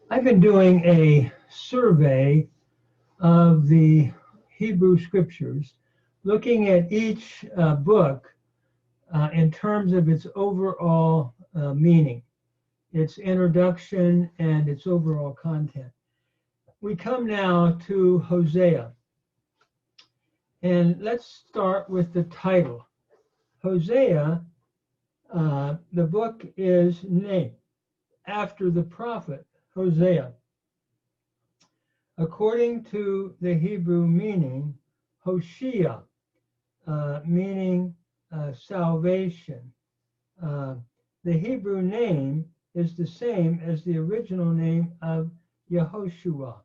I've been doing a survey of the Hebrew scriptures, looking at each book in terms of its overall meaning, its introduction, and its overall content. We come now to Hosea, and let's start with the title. Hosea, the book is named after the prophet Hosea. According to the Hebrew meaning, Hoshea, meaning salvation. The Hebrew name is the same as the original name of Yehoshua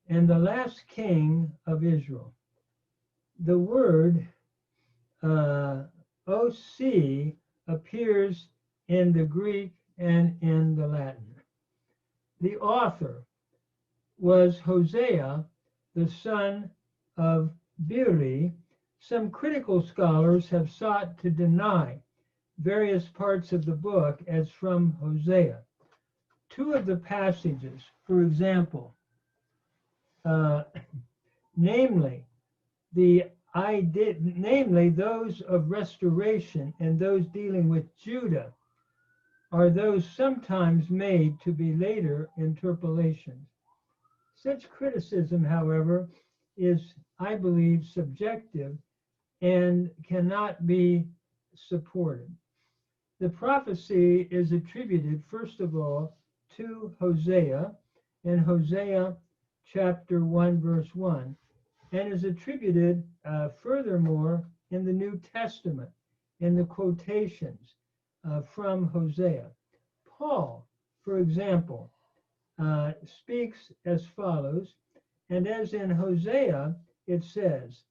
and the last king of Israel. The word OC appears in the Greek and in the Latin. The author was Hosea, the son of Beeri. Some critical scholars have sought to deny various parts of the book as from Hosea. Two of the passages, for example, namely those of restoration and those dealing with Judah, are those sometimes made to be later interpolations. Such criticism, however, is, I believe, subjective and cannot be supported. The prophecy is attributed, first of all, to Hosea in Hosea chapter 1, verse 1, and is attributed furthermore in the New Testament in the quotations from Hosea. Paul, for example, speaks as follows, and as in Hosea it says,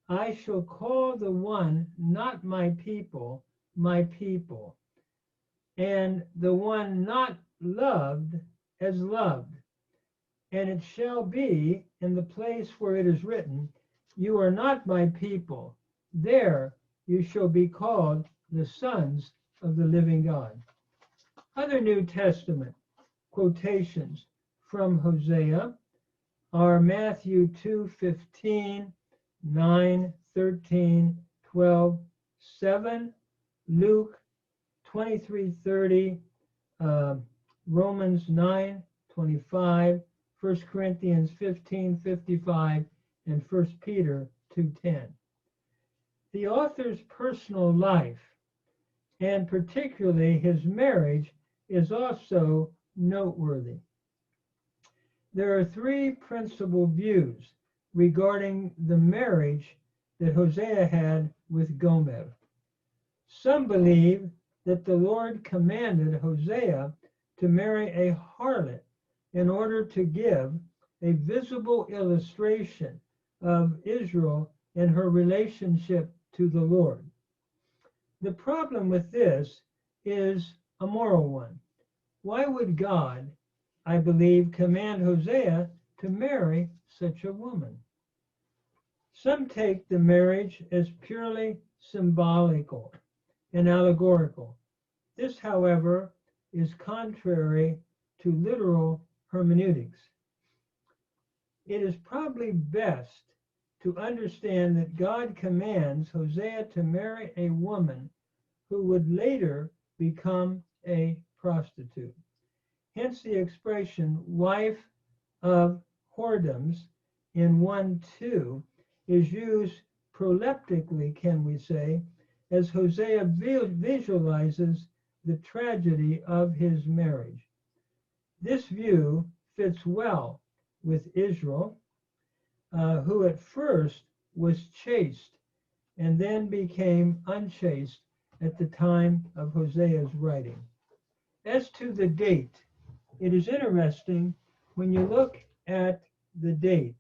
I shall call the one not my people, and the one not loved as loved. And it shall be in the place where it is written, you are not my people, there you shall be called the sons of the living God. Other New Testament quotations from Hosea are Matthew 2:15, 9, 13, 12, 7, Luke 23:30, Romans 9:25, 1 Corinthians 15:55, and 1 Peter 2:10. The author's personal life, and particularly his marriage, is also noteworthy. There are three principal views regarding the marriage that Hosea had with Gomer. Some believe that the Lord commanded Hosea to marry a harlot in order to give a visible illustration of Israel and her relationship to the Lord. The problem with this is a moral one. Why would God, I believe, command Hosea to marry such a woman? Some take the marriage as purely symbolical and allegorical. This, however, is contrary to literal hermeneutics. It is probably best to understand that God commands Hosea to marry a woman who would later become a prostitute. Hence the expression wife of whoredoms in 1:2 is used proleptically, can we say, as Hosea visualizes the tragedy of his marriage. This view fits well with Israel, who at first was chaste and then became unchaste at the time of Hosea's writing. As to the date, it is interesting when you look at the date.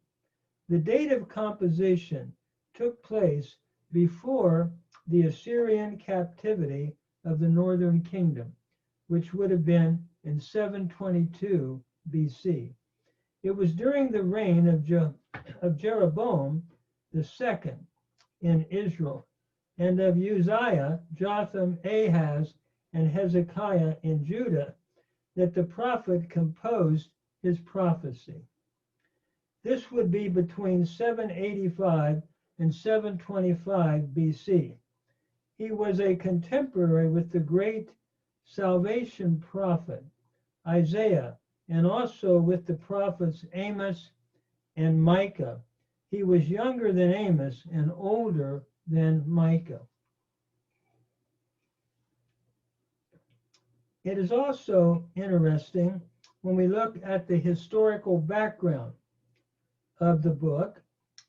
The date of composition took place before the Assyrian captivity of the northern kingdom, which would have been in 722 BC. It was during the reign of Jeroboam II in Israel, and of Uzziah, Jotham, Ahaz, and Hezekiah in Judah that the prophet composed his prophecy. This would be between 785 and 725 BC. He was a contemporary with the great salvation prophet Isaiah, and also with the prophets Amos and Micah. He was younger than Amos and older than Micah. It is also interesting when we look at the historical background of the book.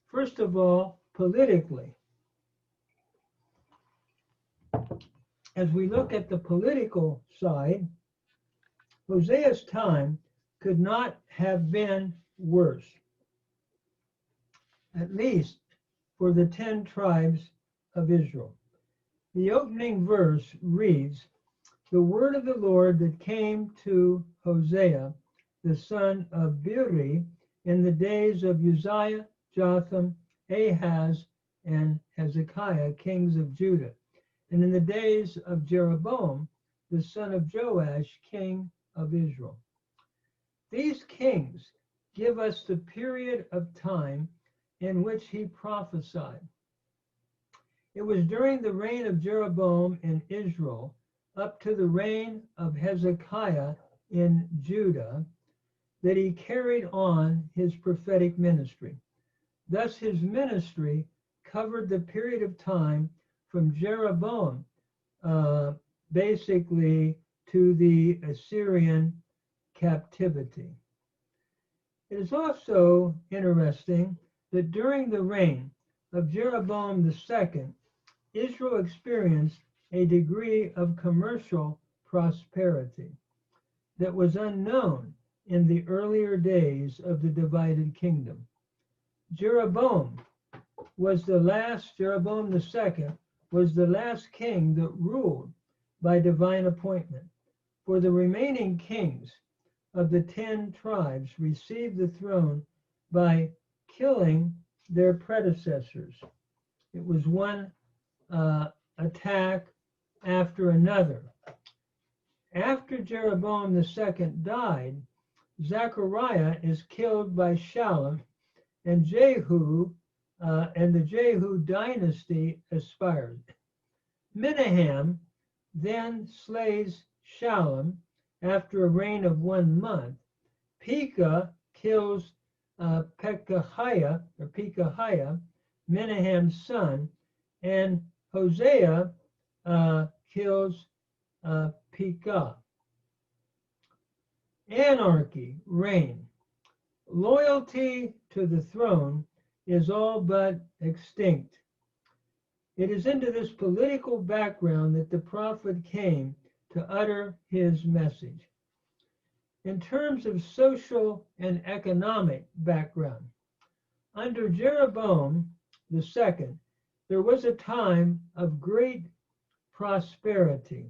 First of all, politically. As we look at the political side, Hosea's time could not have been worse, at least for the 10 tribes of Israel. The opening verse reads, "The word of the Lord that came to Hosea, the son of Beeri, in the days of Uzziah, Jotham, Ahaz, and Hezekiah, kings of Judah, and in the days of Jeroboam, the son of Joash, king of Israel." These kings give us the period of time in which he prophesied. It was during the reign of Jeroboam in Israel up to the reign of Hezekiah in Judah that he carried on his prophetic ministry. Thus his ministry covered the period of time from Jeroboam basically to the Assyrian captivity. It is also interesting that during the reign of Jeroboam II, Israel experienced a degree of commercial prosperity that was unknown in the earlier days of the divided kingdom. Jeroboam II was the last king that ruled by divine appointment. For the remaining kings of the 10 tribes received the throne by killing their predecessors. It was one attack after another. After Jeroboam II died, Zechariah is killed by Shallum, and Jehu and the Jehu dynasty aspired. Menahem then slays Shallum after a reign of 1 month. Pekah kills Pekahiah, Menahem's son, and Hosea kills Pekah. Anarchy reigned. Loyalty to the throne is all but extinct. It is into this political background that the prophet came to utter his message. In terms of social and economic background, under Jeroboam II, there was a time of great prosperity.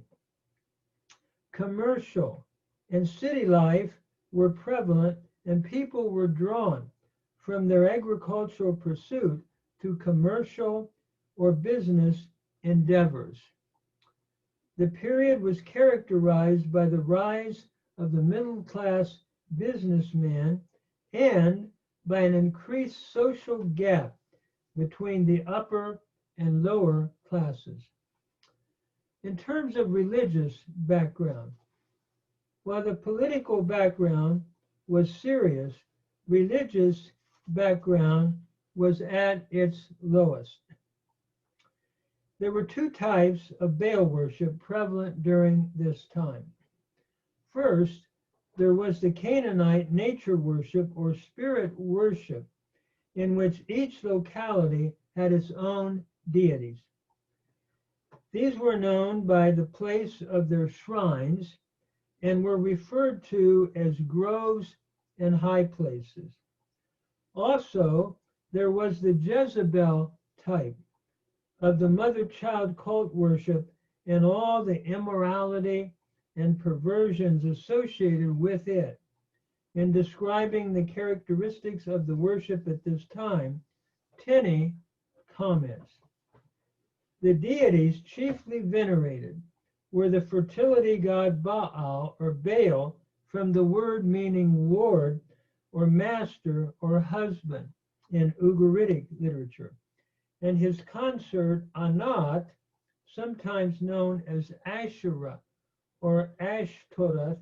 Commercial and city life were prevalent, and people were drawn from their agricultural pursuit to commercial or business endeavors. The period was characterized by the rise of the middle-class businessman and by an increased social gap between the upper and lower classes. In terms of religious background, while the political background was serious, religious background was at its lowest. There were 2 types of Baal worship prevalent during this time. First, there was the Canaanite nature worship or spirit worship, in which each locality had its own deities. These were known by the place of their shrines and were referred to as groves and high places. Also, there was the Jezebel type of the mother-child cult worship and all the immorality and perversions associated with it. In describing the characteristics of the worship at this time, Tenney comments, The deities chiefly venerated were the fertility god Baal or Baal, from the word meaning lord or master or husband in Ugaritic literature, and his consort Anat, sometimes known as Asherah or Ashtoreth,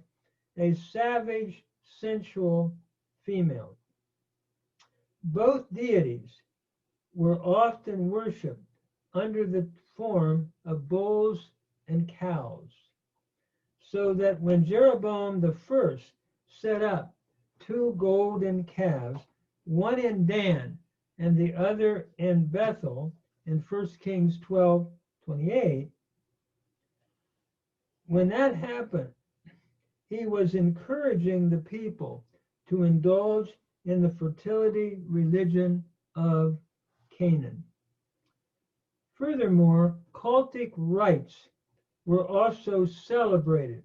a savage, sensual female. Both deities were often worshipped under the form of bulls and cows, so that when Jeroboam I set up 2 golden calves, one in Dan and the other in Bethel, in 1 Kings 12:28, when that happened, he was encouraging the people to indulge in the fertility religion of Canaan. Furthermore, cultic rites were also celebrated,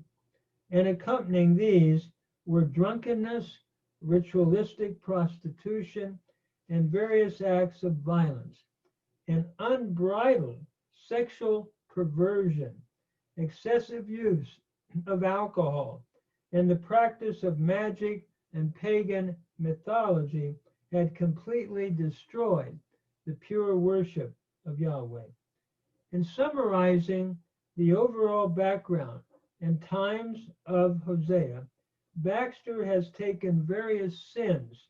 and accompanying these were drunkenness, ritualistic prostitution, and various acts of violence, and unbridled sexual perversion, excessive use of alcohol, and the practice of magic and pagan mythology had completely destroyed the pure worship of Yahweh. In summarizing the overall background and times of Hosea, Baxter has taken various sins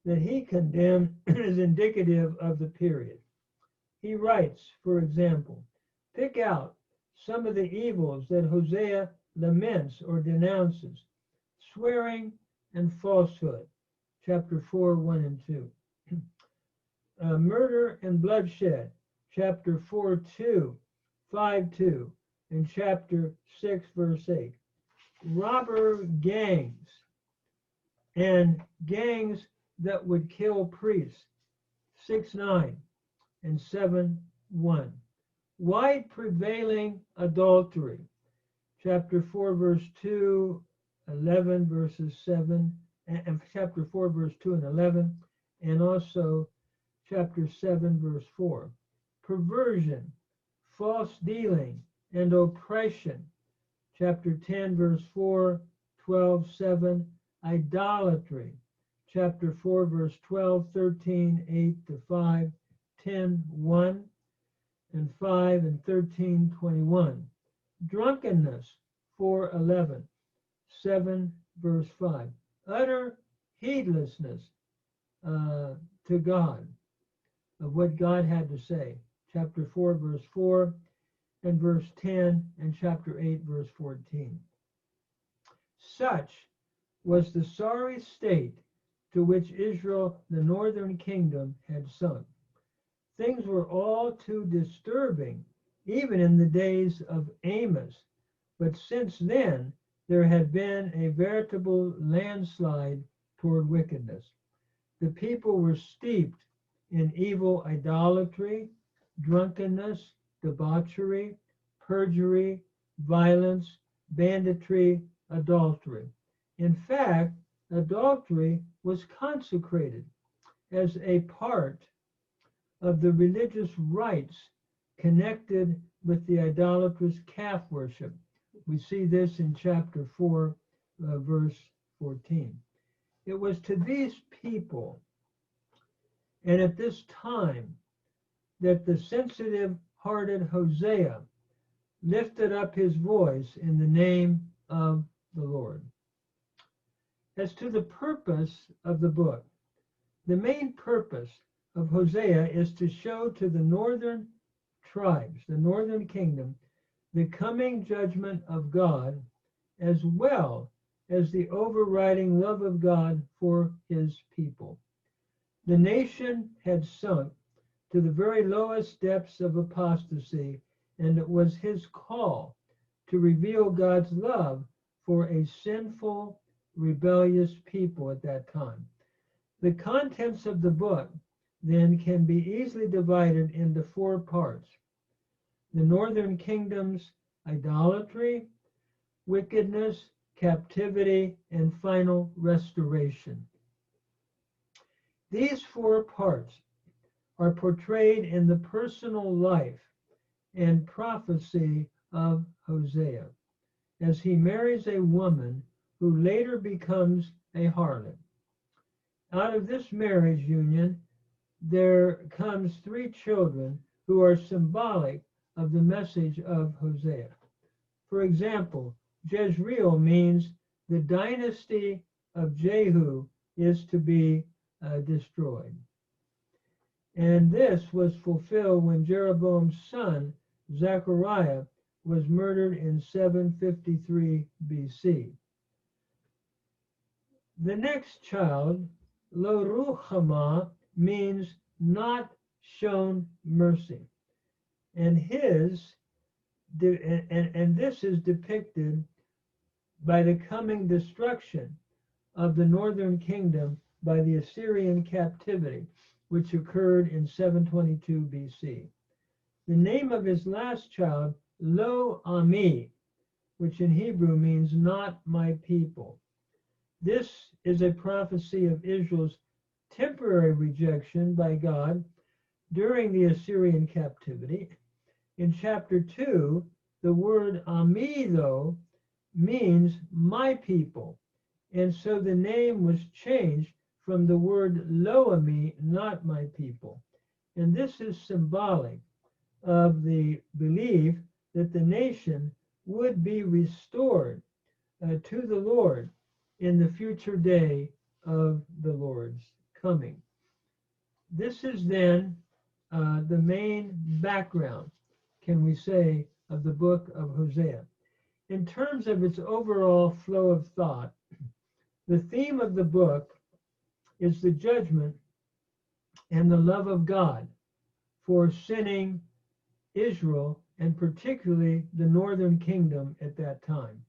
that he condemned as indicative of the period. He writes, for example, pick out some of the evils that Hosea laments or denounces: swearing and falsehood, chapter 4:1 and 2. Murder and bloodshed, chapter 4:2, 5:2, and chapter 6, verse 8. Robber gangs and gangs that would kill priests, 6:9 and 7:1. Wide prevailing adultery, chapter 4, verse 2, 11, verses 7, and chapter 4, verse 2 and 11, and also chapter 7, verse 4. Perversion, false dealing, and oppression, chapter 10, verse 4, 12, 7. Idolatry, chapter 4, verse 12, 13, 8 to 5, 10, 1, and 5, and 13, 21. Drunkenness, 4, 11, 7, verse 5. Utter heedlessness to God, of what God had to say, chapter 4, verse 4, and verse 10, and chapter 8, verse 14. Such was the sorry state to which Israel, the northern kingdom, had sunk. Things were all too disturbing, even in the days of Amos, but since then there had been a veritable landslide toward wickedness. The people were steeped in evil idolatry, drunkenness, debauchery, perjury, violence, banditry, adultery. In fact, adultery was consecrated as a part of the religious rites connected with the idolatrous calf worship. We see this in chapter 4, verse 14. It was to these people and at this time that the sensitive-hearted Hosea lifted up his voice in the name of the Lord. As to the purpose of the book, the main purpose of Hosea is to show to the northern tribes, the northern kingdom, the coming judgment of God, as well as the overriding love of God for his people. The nation had sunk to the very lowest depths of apostasy, and it was his call to reveal God's love for a sinful, rebellious people at that time. The contents of the book then can be easily divided into 4 parts: the northern kingdom's idolatry, wickedness, captivity, and final restoration. These 4 parts are portrayed in the personal life and prophecy of Hosea, as he marries a woman who later becomes a harlot. Out of this marriage union, there comes 3 children who are symbolic of the message of Hosea. For example, Jezreel means the dynasty of Jehu is to be destroyed. And this was fulfilled when Jeroboam's son, Zechariah, was murdered in 753 BC. The next child, Lo Ruhamah, means not shown mercy. And this is depicted by the coming destruction of the northern kingdom by the Assyrian captivity, which occurred in 722 BC. The name of his last child, Lo Ami, which in Hebrew means not my people. This is a prophecy of Israel's temporary rejection by God during the Assyrian captivity. In chapter 2, the word Ami, though, means my people. And so the name was changed from the word Lo Ami, not my people. And this is symbolic of the belief that the nation would be restored to the Lord in the future day of the Lord's coming. This is then the main background, can we say, of the book of Hosea. In terms of its overall flow of thought, the theme of the book is the judgment and the love of God for sinning Israel, and particularly the northern kingdom at that time.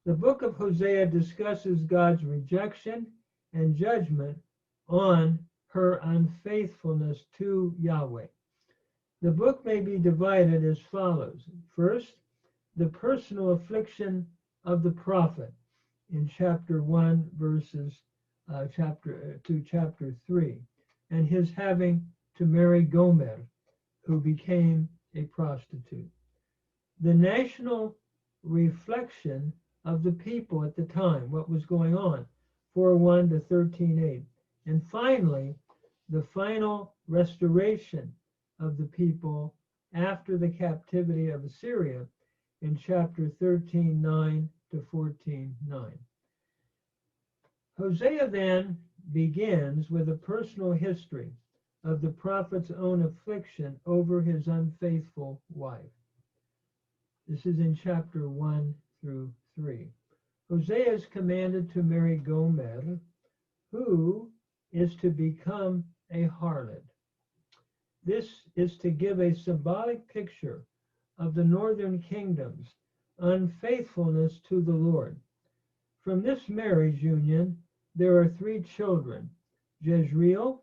The book of Hosea discusses God's rejection and judgment on her unfaithfulness to Yahweh. The book may be divided as follows. First, the personal affliction of the prophet in chapter 1, verses to chapter 3, and his having to marry Gomer, who became a prostitute. The national reflection of the people at the time, what was going on, 4:1 to 13:8. And finally, the final restoration of the people after the captivity of Assyria in chapter 13:9 to 14:9. Hosea then begins with a personal history of the prophet's own affliction over his unfaithful wife. This is in chapter 1 through 3. Hosea is commanded to marry Gomer, who is to become a harlot. This is to give a symbolic picture of the northern kingdom's unfaithfulness to the Lord. From this marriage union, there are 3 children, Jezreel,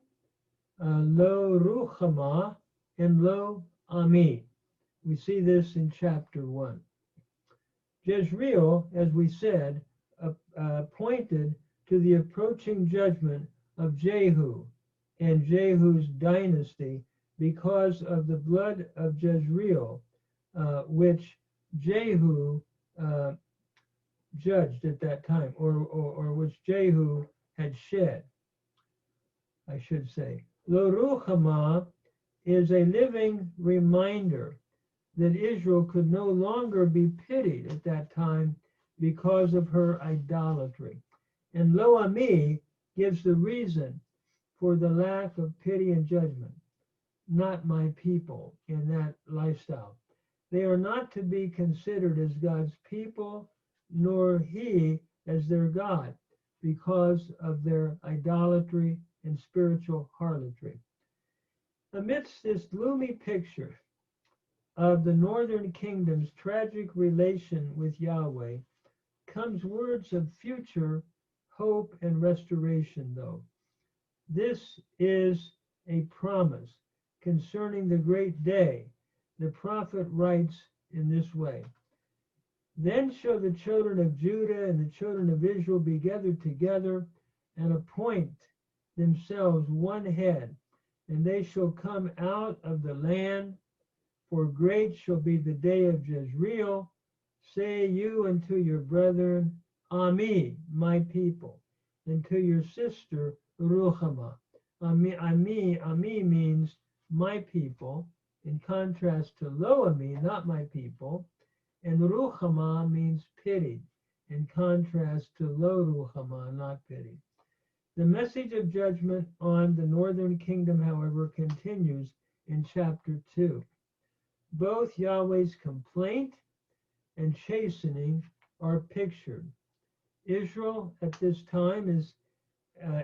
Lo Ruhamah, and Lo Ami. We see this in chapter 1. Jezreel, as we said, pointed to the approaching judgment of Jehu and Jehu's dynasty because of the blood of Jezreel, which Jehu judged at that time, or which Jehu had shed, I should say. Lo Ruhamah is a living reminder that Israel could no longer be pitied at that time because of her idolatry. And Lo Ami gives the reason for the lack of pity and judgment. Not my people in that lifestyle. They are not to be considered as God's people, nor he as their God, because of their idolatry and spiritual harlotry. Amidst this gloomy picture of the northern kingdom's tragic relation with Yahweh comes words of future hope and restoration, though. This is a promise concerning the great day. The prophet writes in this way: Then shall the children of Judah and the children of Israel be gathered together and appoint themselves one head, and they shall come out of the land, For great shall be the day of Jezreel. Say you unto your brethren, Ami, my people, and to your sister, Ruchama. Ami means my people, in contrast to Lo Ami, not my people, and Ruchama means pity, in contrast to Lo Ruchama, not pity. The message of judgment on the northern kingdom, however, continues in chapter 2. Both Yahweh's complaint and chastening are pictured. Israel at this time is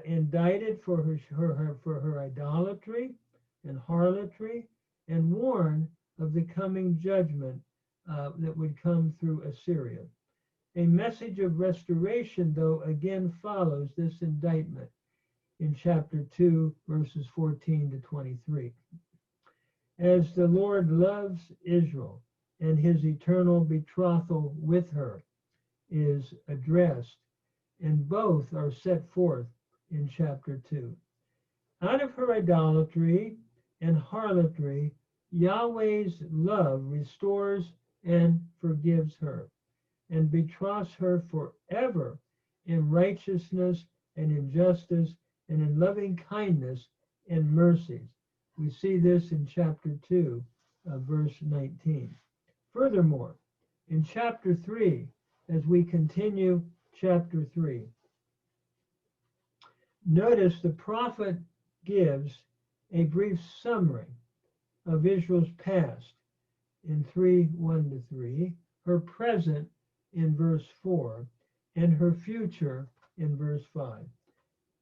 indicted for her idolatry and harlotry, and warned of the coming judgment that would come through Assyria. A message of restoration, though, again follows this indictment in chapter 2, verses 14 to 23. As the Lord loves Israel and his eternal betrothal with her is addressed, and both are set forth in chapter 2. Out of her idolatry and harlotry, Yahweh's love restores and forgives her, and betroths her forever in righteousness and in justice and in loving kindness and mercies. We see this in chapter 2, verse 19. Furthermore, in chapter 3, as we continue chapter 3, notice the prophet gives a brief summary of Israel's past in 3:1-3, her present in verse 4, and her future in verse 5.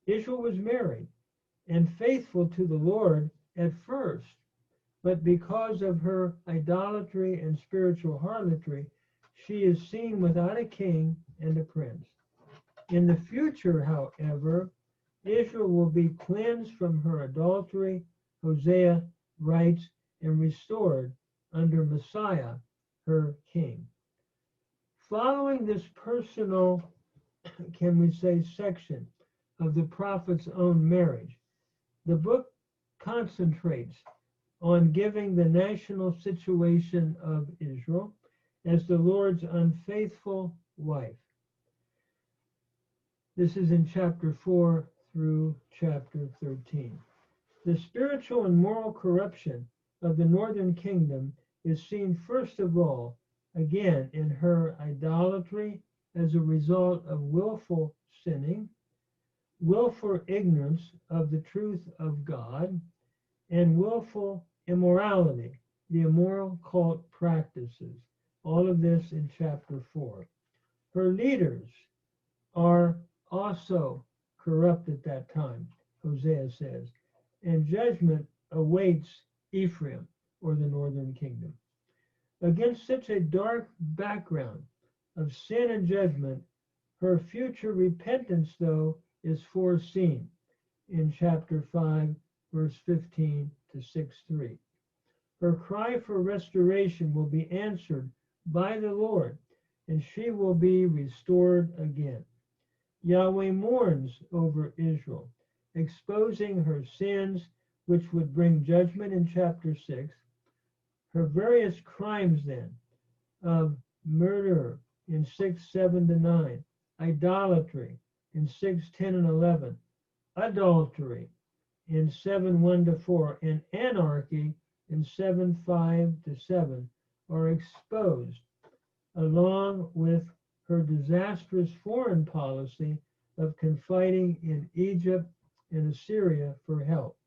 Israel was married and faithful to the Lord at first, but because of her idolatry and spiritual harlotry, she is seen without a king and a prince. In the future, however, Israel will be cleansed from her adultery, Hosea writes, and restored under Messiah, her king. Following this personal, can we say, section of the prophet's own marriage, the book concentrates on giving the national situation of Israel as the Lord's unfaithful wife. This is in chapter 4 through chapter 13. The spiritual and moral corruption of the northern kingdom is seen first of all, again, in her idolatry as a result of willful sinning, willful ignorance of the truth of God, and willful immorality, the immoral cult practices. All of this in chapter 4. Her leaders are also corrupt at that time, Hosea says, and judgment awaits Ephraim, or the northern kingdom. Against such a dark background of sin and judgment, her future repentance, though, is foreseen in chapter 5, verse 15 to 6:3. Her cry for restoration will be answered by the Lord, and she will be restored again. Yahweh mourns over Israel, exposing her sins, which would bring judgment in chapter 6. Her various crimes, then, of murder in 6:7-9, idolatry in 6:10 and 11, adultery in 7:1-4, and anarchy in 7:5-7 are exposed, along with her disastrous foreign policy of confiding in Egypt and Assyria for help.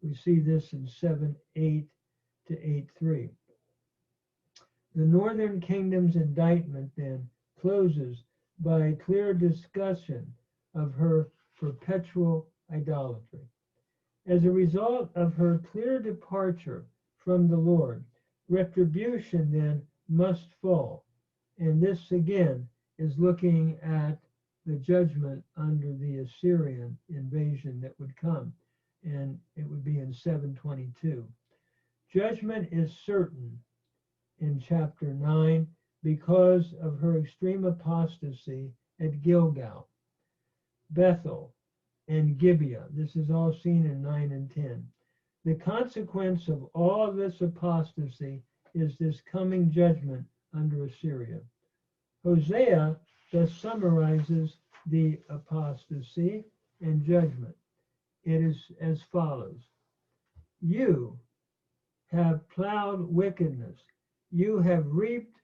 We see this in 7:8-8:3. The northern kingdom's indictment then closes by a clear discussion of her perpetual idolatry. As a result of her clear departure from the Lord, retribution then must fall. And this again is looking at the judgment under the Assyrian invasion that would come, and it would be in 7:22. Judgment is certain in chapter 9 because of her extreme apostasy at Gilgal, Bethel, and Gibeah. This is all seen in 9 and 10. The consequence of all this apostasy is this coming judgment under Assyria. Hosea thus summarizes the apostasy and judgment. It is as follows. You have plowed wickedness. You have reaped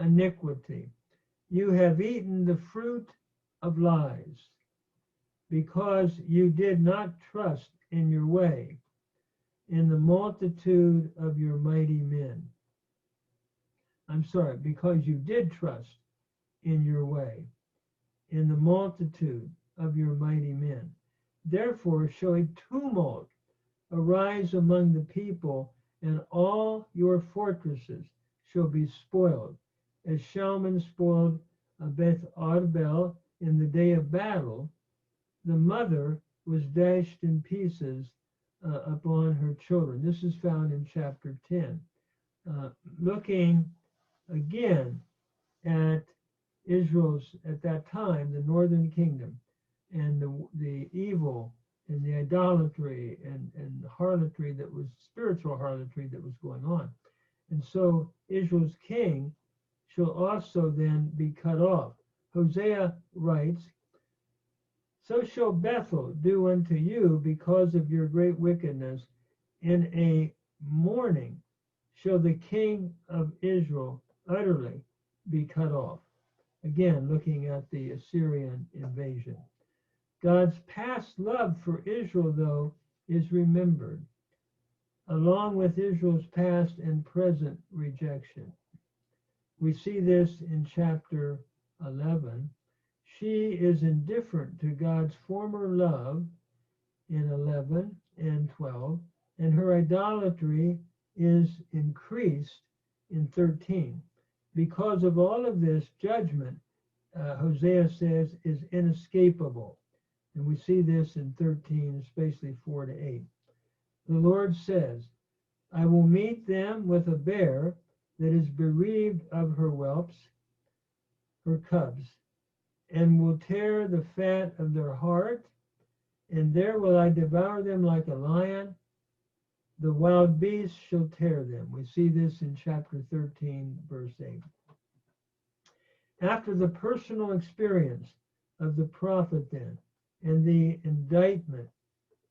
iniquity. You have eaten the fruit of lies, because you did not trust in your way, in the multitude of your mighty men. I'm sorry, because you did trust in your way, in the multitude of your mighty men. Therefore shall a tumult arise among the people, and all your fortresses shall be spoiled, as Shalman spoiled Beth Arbel in the day of battle. The mother was dashed in pieces upon her children. This is found in chapter 10. Looking again at Israel's, at that time, the northern kingdom, and the evil and the idolatry and harlotry that was, spiritual harlotry that was going on. And so Israel's king shall also then be cut off. Hosea writes, so shall Bethel do unto you because of your great wickedness. In a morning shall the king of Israel utterly be cut off. Again, looking at the Assyrian invasion. God's past love for Israel, though, is remembered, along with Israel's past and present rejection. We see this in chapter 11. She is indifferent to God's former love in 11 and 12, and her idolatry is increased in 13. Because of all of this, judgment, Hosea says, is inescapable. And we see this in 13, especially 4 to 8. The Lord says, I will meet them with a bear that is bereaved of her whelps, her cubs, and will tear the fat of their heart, and there will I devour them like a lion. The wild beasts shall tear them. We see this in chapter 13, verse 8. After the personal experience of the prophet then, and the indictment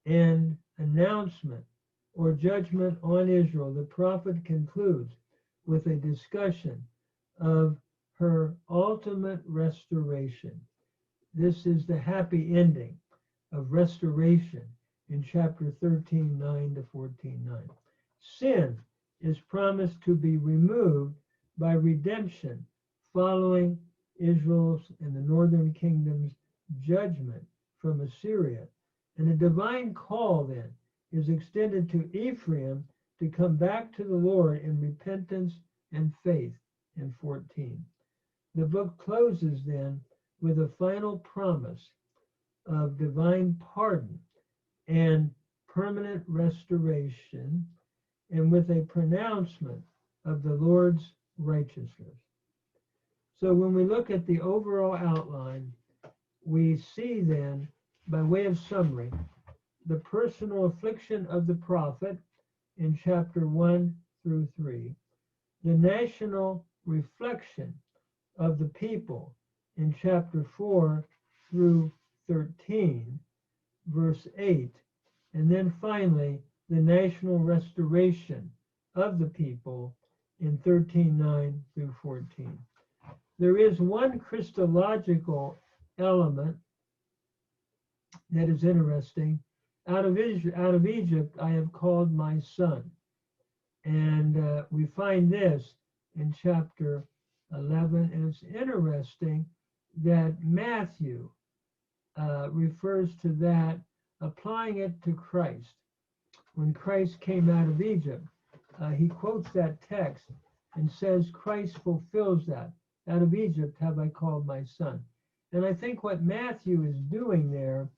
and announcement or judgment on Israel, the prophet concludes with a discussion of her ultimate restoration. This is the happy ending of restoration in chapter 13, 9 to 14, 9. Sin is promised to be removed by redemption following Israel's and the northern kingdom's judgment from Assyria. And a divine call then is extended to Ephraim to come back to the Lord in repentance and faith in 14. The book closes then with a final promise of divine pardon and permanent restoration, and with a pronouncement of the Lord's righteousness. So when we look at the overall outline, we see then, by way of summary, the personal affliction of the prophet in chapter 1 through 3, the national reflection of the people in chapter 4 through 13, verse 8, and then finally the national restoration of the people in 13:9 through 14. There is one Christological element that is interesting. Out of Egypt I have called my son. And we find this in chapter 11. And it's interesting that Matthew refers to that, applying it to Christ. When Christ came out of Egypt, he quotes that text and says Christ fulfills that. Out of Egypt have I called my son. And I think what Matthew is doing there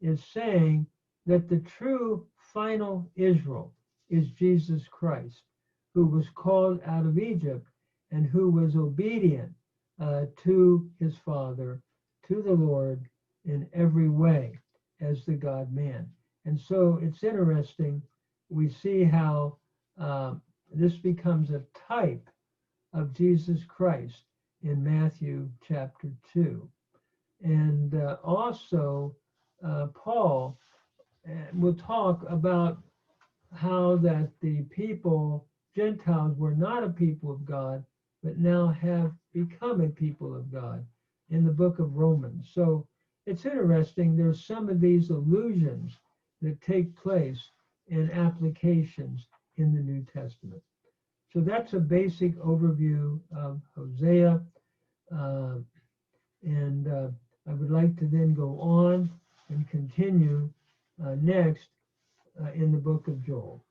is saying that the true final Israel is Jesus Christ, who was called out of Egypt and who was obedient to his Father, to the Lord in every way as the God-man. And so it's interesting, we see how This becomes a type of Jesus Christ in Matthew chapter 2. And also, Paul will talk about how that the people, Gentiles, were not a people of God, but now have become a people of God in the book of Romans. So it's interesting, there's some of these allusions that take place in applications in the New Testament. So that's a basic overview of Hosea. And I would like to then go on and continue next in the book of Joel.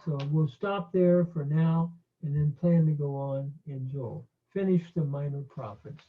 So we'll stop there for now and then plan to go on in Joel. Finish the minor prophets.